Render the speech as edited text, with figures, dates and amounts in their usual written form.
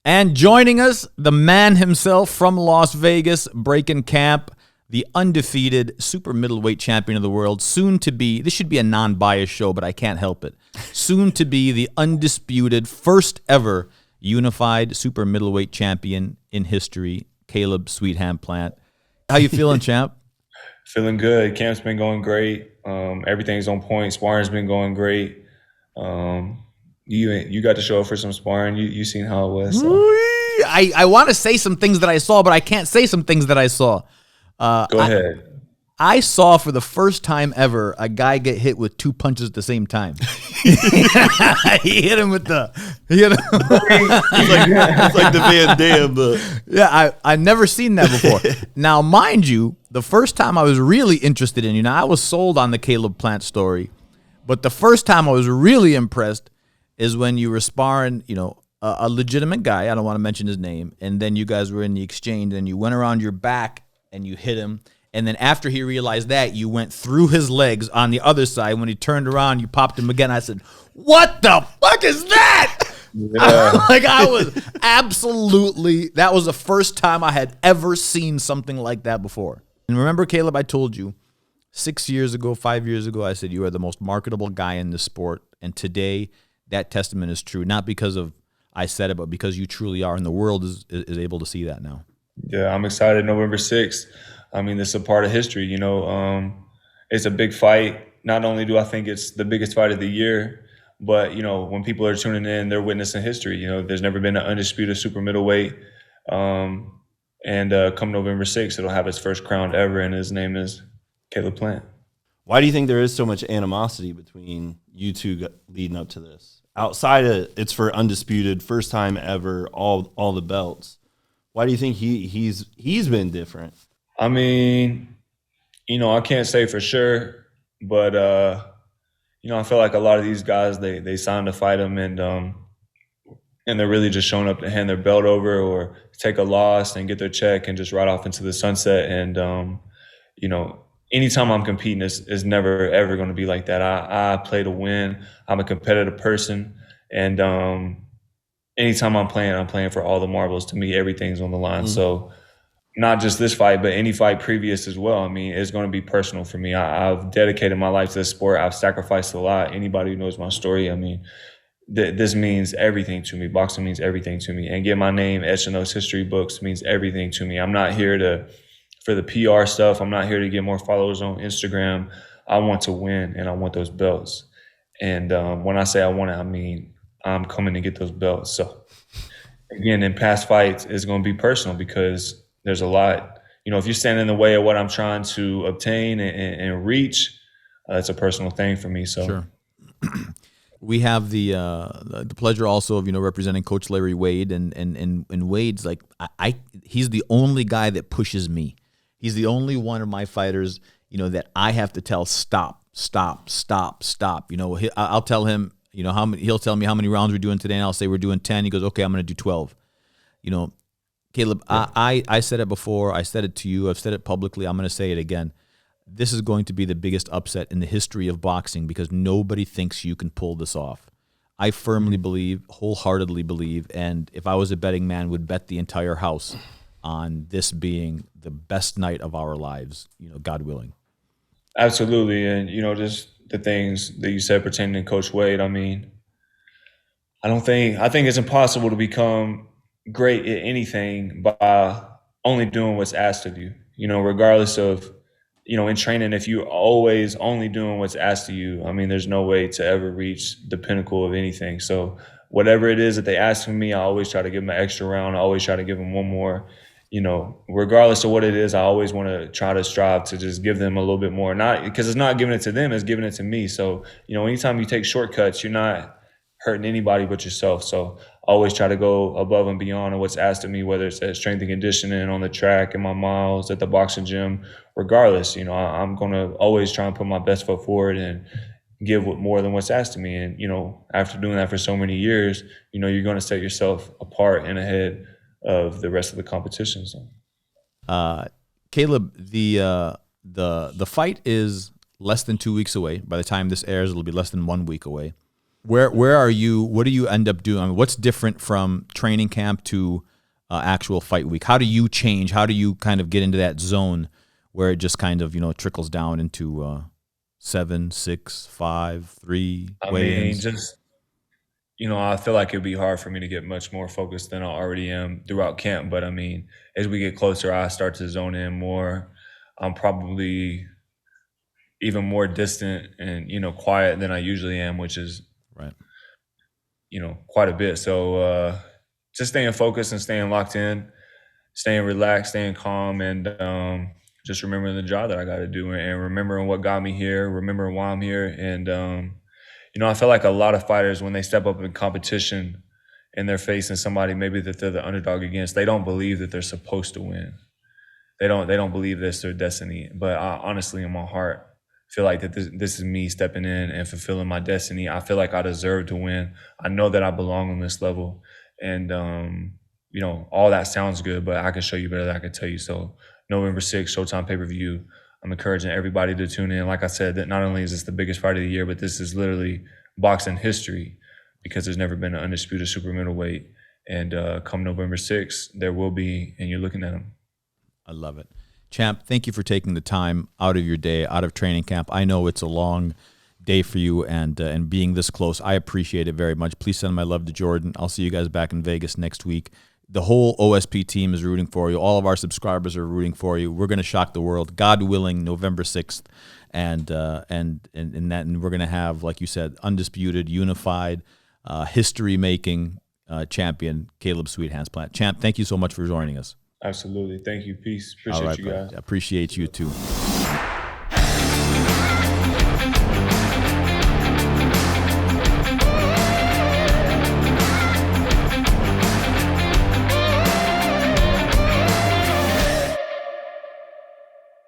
And joining us, the man himself from Las Vegas, breaking camp, the undefeated super middleweight champion of the world, soon to be, this should be a non-biased show, but I can't help it, soon to be the undisputed first ever unified super middleweight champion in history, Caleb Sweetham Plant. How you feeling, champ? Feeling good. Camp's been going great. Everything's on point. Sparring's been going great. You got to show up for some sparring. You seen how it was. So. I want to say some things that I saw, but I can't say some things that I saw. Go ahead. I saw for the first time ever a guy get hit with two punches at the same time. He hit him with the. He hit him. It's like the Van Damme. Yeah, I never seen that before. Now, mind you, the first time I was really interested in you. Now, I was sold on the Caleb Plant story, but the first time I was really impressed is when you were sparring, a legitimate guy. I don't want to mention his name, and then you guys were in the exchange, and you went around your back and you hit him. And then after he realized that, you went through his legs on the other side. When he turned around, you popped him again. I said, "What the fuck is that?" Yeah. I was absolutely, that was the first time I had ever seen something like that before. And remember, Caleb, I told you 5 years ago, I said, you are the most marketable guy in this sport. And today, that testament is true. Not because of I said it, but because you truly are. And the world is able to see that now. Yeah, I'm excited. November 6th. I mean, this is a part of history, It's a big fight. Not only do I think it's the biggest fight of the year, but, when people are tuning in, they're witnessing history. There's never been an undisputed super middleweight. And come November 6th, it'll have its first crown ever, and his name is Caleb Plant. Why do you think there is so much animosity between you two leading up to this? Outside of it's for undisputed, first time ever, all the belts. Why do you think he's been different? I mean, I can't say for sure, but I feel like a lot of these guys they signed to fight him, and they're really just showing up to hand their belt over or take a loss and get their check and just ride off into the sunset. And anytime I'm competing, is never ever going to be like that. I play to win. I'm a competitive person, and anytime I'm playing for all the marbles. To me, everything's on the line. Mm-hmm. So. Not just this fight, but any fight previous as well. I mean, it's going to be personal for me. I've dedicated my life to this sport. I've sacrificed a lot. Anybody who knows my story, I mean, this means everything to me. Boxing means everything to me. And get my name etched in those history books means everything to me. I'm not here for the PR stuff. I'm not here to get more followers on Instagram. I want to win, and I want those belts. And when I say I want it, I mean, I'm coming to get those belts. So, again, in past fights, it's going to be personal because there's a lot, if you stand in the way of what I'm trying to obtain and reach, it's a personal thing for me. So sure. We have the pleasure also of, representing Coach Larry Wade, and Wade's like, he's the only guy that pushes me. He's the only one of my fighters, that I have to tell, stop. I'll tell him, he'll tell me how many rounds we're doing today, and I'll say we're doing 10. He goes, okay, I'm going to do 12. Caleb, yeah. I said it before. I said it to you. I've said it publicly. I'm going to say it again. This is going to be the biggest upset in the history of boxing because nobody thinks you can pull this off. I firmly believe, wholeheartedly believe, and if I was a betting man, would bet the entire house on this being the best night of our lives, God willing. Absolutely. And, just the things that you said pertaining to Coach Wade, I mean, I think it's impossible to become great at anything by only doing what's asked of you, regardless of, in training, if you're always only doing what's asked of you, I mean, there's no way to ever reach the pinnacle of anything. So whatever it is that they ask from me, I always try to give them an extra round. I always try to give them one more, regardless of what it is, I always want to try to strive to just give them a little bit more, not because it's not giving it to them, it's giving it to me. So, anytime you take shortcuts, you're not hurting anybody but yourself. So I always try to go above and beyond what's asked of me, whether it's at strength and conditioning, on the track, in my miles, at the boxing gym. Regardless, I'm going to always try and put my best foot forward and give more than what's asked of me. And, after doing that for so many years, you're going to set yourself apart and ahead of the rest of the competition. So. Caleb, the fight is less than 2 weeks away. By the time this airs, it'll be less than 1 week away. Where are you? What do you end up doing? I mean, what's different from training camp to actual fight week? How do you change? How do you kind of get into that zone where it just kind of trickles down into 7, 6, 5, 3 weigh-ins? Just I feel like it'd be hard for me to get much more focused than I already am throughout camp. But I mean, as we get closer, I start to zone in more. I'm probably even more distant and quiet than I usually am, which is right. Quite a bit. So just staying focused and staying locked in, staying relaxed, staying calm, and just remembering the job that I got to do and remembering what got me here, remembering why I'm here. And, I feel like a lot of fighters, when they step up in competition and they're facing somebody maybe that they're the underdog against, they don't believe that they're supposed to win. They don't believe this their destiny. But I honestly, in my heart, feel like that this is me stepping in and fulfilling my destiny. I feel like I deserve to win. I know that I belong on this level. And, all that sounds good, but I can show you better than I can tell you. So November 6th, Showtime pay-per-view. I'm encouraging everybody to tune in. Like I said, that not only is this the biggest fight of the year, but this is literally boxing history because there's never been an undisputed super middleweight. And come November 6th, there will be, and you're looking at them. I love it. Champ, thank you for taking the time out of your day, out of training camp. I know it's a long day for you, and being this close, I appreciate it very much. Please send my love to Jordan. I'll see you guys back in Vegas next week. The whole OSP team is rooting for you. All of our subscribers are rooting for you. We're going to shock the world, God willing, November 6th. And we're going to have, like you said, undisputed, unified, history-making champion, Caleb Sweet Hands Plant. Champ, thank you so much for joining us. Absolutely. Thank you. Peace. Appreciate you guys. Appreciate you too.